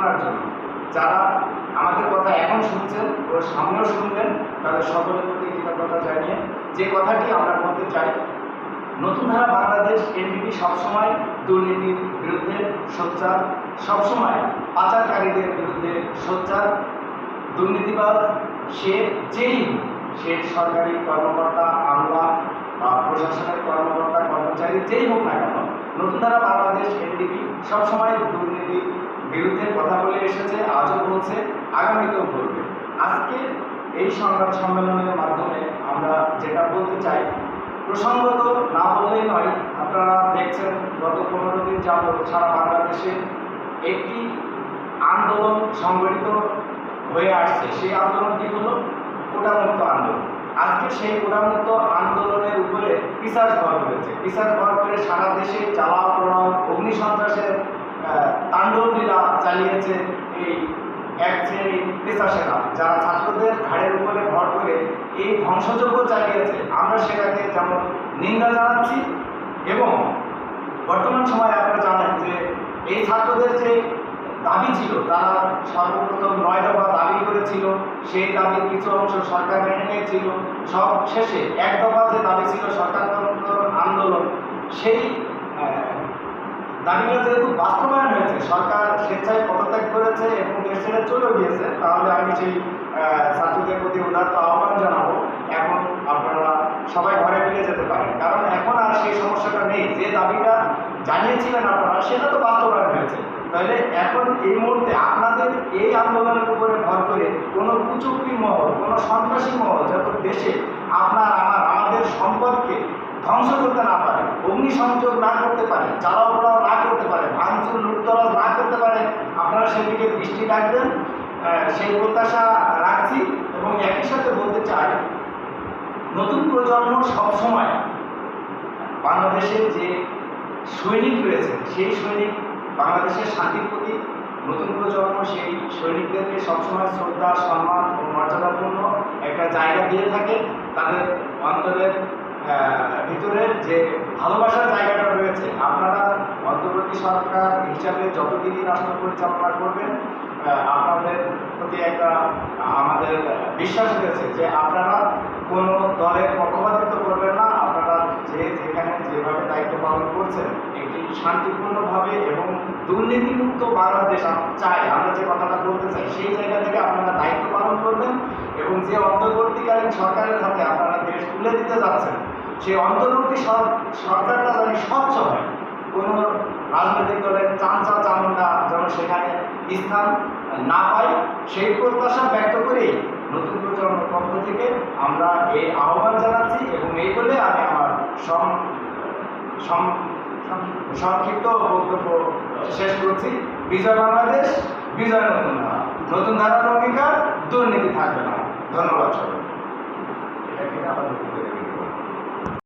শোনার জন্য। যারা আমাদের কথা এখন শুনছেন ও সামনেও শুনবেন, তাদের সকলের প্রতি কৃতজ্ঞতা জানিয়ে যে কথাটি আমরা বলতে চাই, নতুন ধারা বাংলাদেশ এনডিপি সবসময় দুর্নীতির বিরুদ্ধে সোচ্চার, সবসময় পাচারকারীদের বিরুদ্ধে সোচ্চার। দুর্নীতিবাদ সে যেই সে সরকারি কর্মকর্তা, আমলা বা প্রশাসনের কর্মকর্তা কর্মচারী যেই হোক না কেন, নতুন ধারা বাংলাদেশ এনডিপি সবসময় দুর্নীতির বিরুদ্ধে কথা বলে এসেছে, আজও বলছে, আগামীতেও বলবে। আজকে এই সংবাদ সম্মেলনের মাধ্যমে আমরা যেটা বলতে চাই, প্রসঙ্গত না বললেই নয়, আপনারা দেখছেন গত 15 দিন যাবৎ সারা বাংলাদেশে একটি আন্দোলন সংগঠিত হয়ে আসছে। সেই আন্দোলনটি হলো কোটামুক্ত আন্দোলন। আজকে সেই কোটামুক্ত আন্দোলনের উপরে পিশাচ ভর করেছে। পিশাচ ভর করে সারা দেশে জ্বালাও পোড়াও, অগ্নিসন্ত্রাসের তাণ্ডব লীলা চালিয়েছে এই এক শ্রেণীর পেশাসেরা, যারা ছাত্রদের ঘাড়ের উপরে ভর করে এই ধ্বংসযজ্ঞ চালিয়েছে। আমরা সেটাকে যেমন নিন্দা জানাচ্ছি, এবং বর্তমান সময়ে আপনারা জানেন যে এই ছাত্রদের যে দাবি ছিল, তারা সর্বপ্রথম 9 দফা দাবি করেছিল। সেই দাবির কিছু অংশ সরকার মেনে নিয়েছিল। সব শেষে 1 দফা যে দাবি ছিল সরকার আন্দোলন, সেই দাবিটা যেহেতু বাস্তবায়ন হয়েছে, সরকার স্বেচ্ছায় পদত্যাগ করেছে এবং দেশ ছেড়ে চলে গিয়েছে, তাহলে আমি সেই ছাত্রদের প্রতি উদাত্ত আহ্বান জানাবো, এখন আপনারা সবাই ঘরে ফিরে যেতে পারেন। কারণ এখন আর সেই সমস্যাটা নেই। যে দাবিটা জানিয়েছিলেন আপনারা, সেটা তো বাস্তবায়ন হয়েছে। তাহলে এখন এই মুহূর্তে আপনাদের এই আন্দোলনের উপরে ভর করে কোনো কুচক্রী মহল, কোনো সন্ত্রাসী মহল যত দেশে আমাদের সম্পদকে ধ্বংস করতে না পারে, অগ্নিসংযোগ না করতে পারে, জ্বালাও পোড়াও না করতে পারে, ভাঙচুর লুটতরাজ না করতে পারে, আপনারা সেদিকে দৃষ্টি রাখবেন, সেই প্রত্যাশা রাখছি। এবং একই সাথে বলতে চাই, নতুন প্রজন্ম সবসময় বাংলাদেশের যে সৈনিক রয়েছে, সেই সৈনিক বাংলাদেশের শান্তির প্রতি নতুন প্রজন্ম সেই সৈনিকদেরকে সবসময় শ্রদ্ধা, সম্মান ও মর্যাদাপূর্ণ একটা জায়গা দিয়ে থাকে। তাদের অন্তরের ভিতরে যে ভালোবাসার জায়গাটা রয়েছে, আপনারা অন্তর্বর্তী সরকার হিসাবে যতদিনই রাষ্ট্র পরিচালনা করবেন, আপনাদের প্রতি একটা আমাদের বিশ্বাস রয়েছে যে আপনারা কোনো দলের পক্ষপাতিত্ব করবেন না। আপনারা যেখানে যেভাবে দায়িত্ব পালন করছেন, একটি শান্তিপূর্ণভাবে এবং দুর্নীতিমুক্ত বাংলাদেশ চাই, আমরা যে কথাটা বলতে চাই, সেই জায়গা থেকে আপনারা দায়িত্ব পালন করবেন। এবং যে অন্তর্বর্তীকালীন সরকারের হাতে আপনারা দেশ তুলে দিতে যাচ্ছেন, সেই অন্তর্বর্তী সরকারটা যেন স্বচ্ছ হয়, কোনো রাজনৈতিক দলের চামচা চামুন্ডা যেন সেখানে স্থান না পায়, সেই প্রত্যাশা ব্যক্ত করেই নতুন প্রজন্মের পক্ষ থেকে আমরা এই আহ্বান জানাচ্ছি। এবং এই বলে আমি আমার সংক্ষিপ্ত বক্তব্য শেষ করছি। বিজয় বাংলাদেশ, বিজয় নতুন ধারা। নতুন ধারার অঙ্গীকার, দুর্নীতি থাকবে না। ধন্যবাদ সবাই। এটা কিন্তু আবার